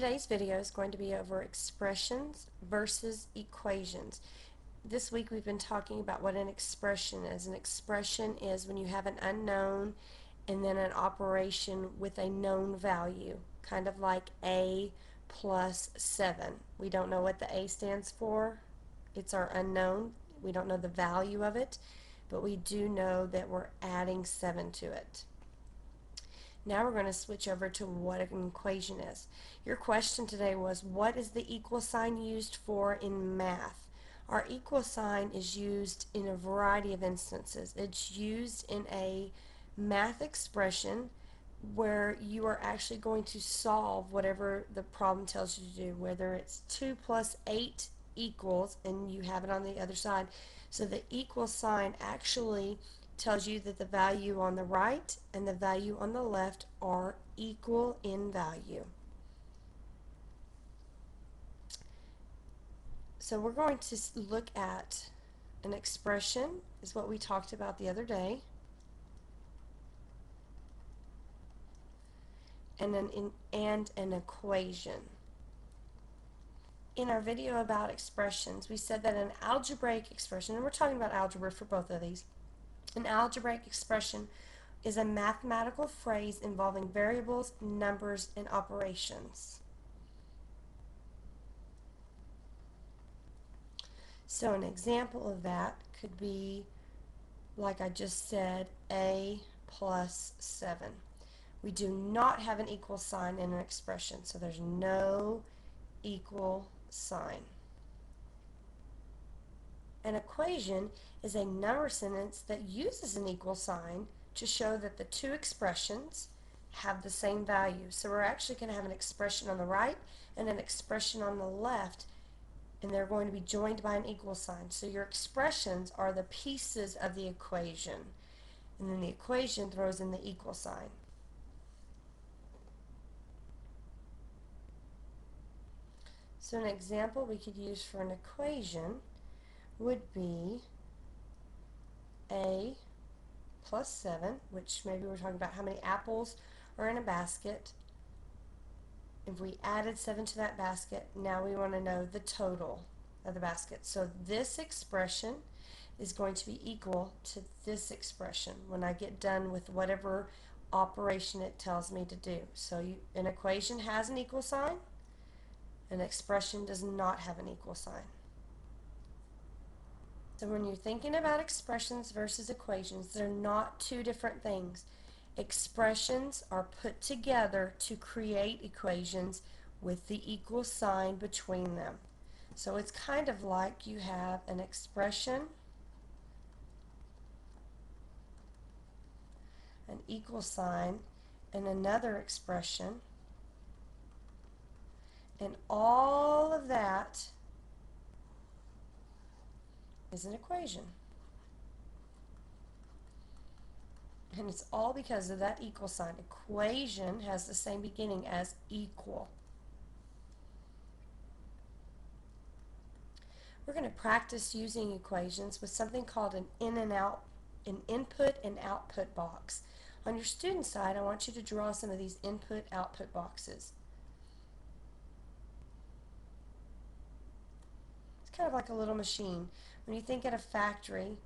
Today's video is going to be over expressions versus equations. This week we've been talking about what an expression is. An expression is when you have an unknown and then an operation with a known value, kind of like a plus 7. We don't know what the a stands for. It's our unknown. We don't know the value of it, but we do know that we're adding 7 to it. Now we're going to switch over to what an equation is. Your question today was, what is the equal sign used for in math? Our equal sign is used in a variety of instances. It's used in a math expression where you are actually going to solve whatever the problem tells you to do, whether it's 2 plus 8 equals, and you have it on the other side. So the equal sign actually tells you that the value on the right and the value on the left are equal in value. So we're going to look at an expression, is what we talked about the other day, and an equation. In our video about expressions, we said that an algebraic expression, and we're talking about algebra for both of these, an algebraic expression is a mathematical phrase involving variables, numbers, and operations. So an example of that could be, like I just said, a plus 7. We do not have an equal sign in an expression, so there's no equal sign. An equation is a number sentence that uses an equal sign to show that the two expressions have the same value. So we're actually going to have an expression on the right and an expression on the left, and they're going to be joined by an equal sign. So your expressions are the pieces of the equation, and then the equation throws in the equal sign. So an example we could use for an equation would be a plus 7, which maybe we're talking about how many apples are in a basket. If we added 7 to that basket, now we want to know the total of the basket. So this expression is going to be equal to this expression when I get done with whatever operation it tells me to do. So an equation has an equal sign, an expression does not have an equal sign. So when you're thinking about expressions versus equations, they're not two different things. Expressions are put together to create equations with the equal sign between them. So it's kind of like you have an expression, an equal sign, and another expression, and all of that is an equation. And it's all because of that equal sign. Equation has the same beginning as equal. We're going to practice using equations with something called an input and output box. On your student side, I want you to draw some of these input-output boxes. It's kind of like a little machine. When you think at a factory,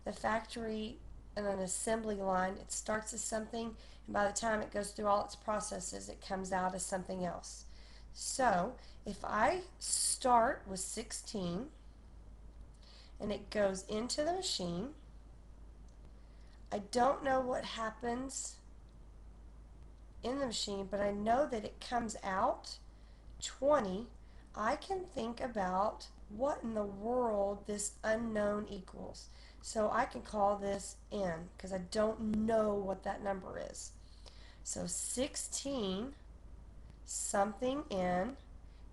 the factory and an assembly line, it starts as something, and by the time it goes through all its processes, it comes out as something else. So if I start with 16 and it goes into the machine, I don't know what happens in the machine, but I know that it comes out 20. I can think about what in the world this unknown equals. So I can call this n because I don't know what that number is. So 16 something n,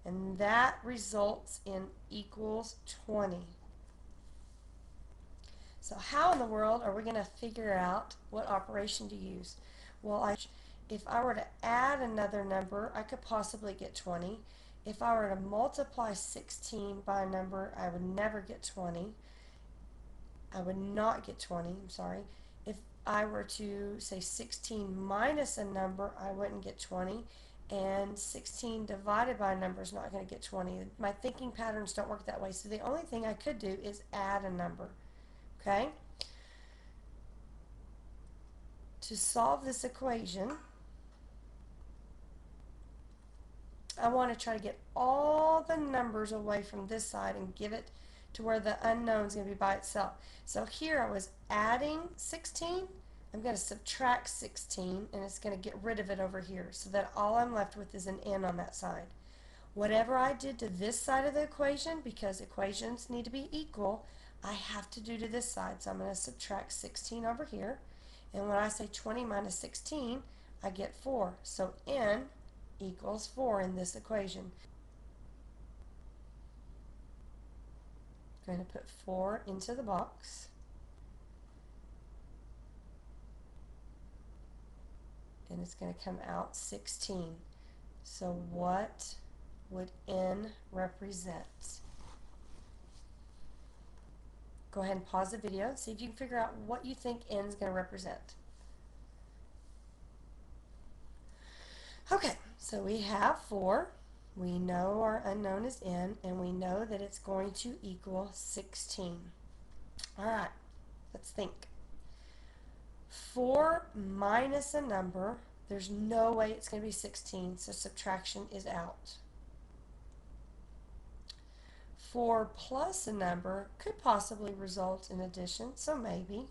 and that results in equals 20. So how in the world are we going to figure out what operation to use? Well, if I were to add another number, I could possibly get 20. If I were to multiply 16 by a number, I would never get 20. I would not get 20, I'm sorry. If I were to say 16 minus a number, I wouldn't get 20. and 16 divided by a number is not going to get 20. My thinking patterns don't work that way, so the only thing I could do is add a number. Okay? To solve this equation, I want to try to get all the numbers away from this side and give it to where the unknown is going to be by itself. So here I was adding 16. I'm going to subtract 16, and it's going to get rid of it over here so that all I'm left with is an n on that side. Whatever I did to this side of the equation, because equations need to be equal, I have to do to this side. So I'm going to subtract 16 over here. And when I say 20 minus 16, I get 4. So n equals 4 in this equation. I'm going to put 4 into the box. And it's going to come out 16. So what would n represent? Go ahead and pause the video and see if you can figure out what you think n is going to represent. Okay, so we have 4. We know our unknown is n, and we know that it's going to equal 16. All right, let's think. 4 minus a number, there's no way it's going to be 16, so subtraction is out. 4 plus a number could possibly result in addition, so maybe.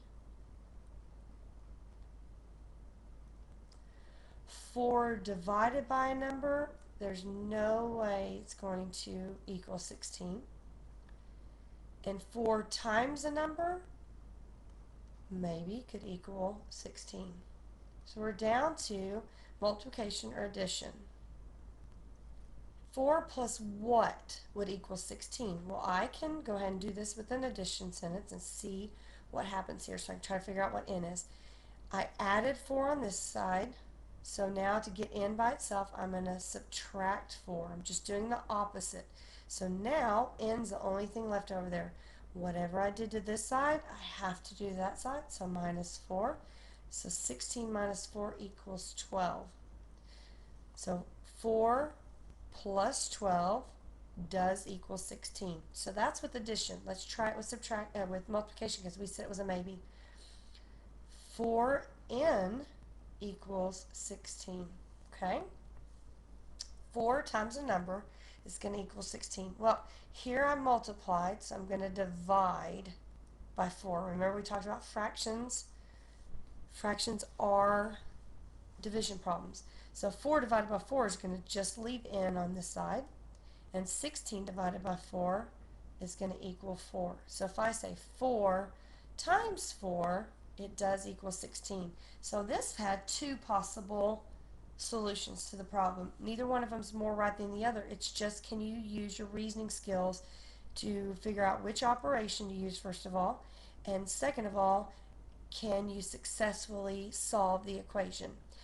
4 divided by a number, there's no way it's going to equal 16. And 4 times a number, maybe could equal 16. So we're down to multiplication or addition. 4 plus what would equal 16? Well, I can go ahead and do this with an addition sentence and see what happens here. So I can try to figure out what n is. I added 4 on this side. So now to get n by itself, I'm going to subtract 4. I'm just doing the opposite. So now n's the only thing left over there. Whatever I did to this side, I have to do that side. So minus 4. So 16 minus 4 equals 12. So 4 plus 12 does equal 16. So that's with addition. Let's try it with with multiplication, because we said it was a maybe. 4n equals 16. Okay? 4 times a number is going to equal 16. Well, here I multiplied, so I'm going to divide by 4. Remember we talked about fractions? Fractions are division problems. So 4 divided by 4 is going to just leave n on this side, and 16 divided by 4 is going to equal 4. So if I say 4 times 4, it does equal 16. So this had 2 possible solutions to the problem. Neither one of them is more right than the other. It's just, can you use your reasoning skills to figure out which operation to use first of all, and second of all, can you successfully solve the equation?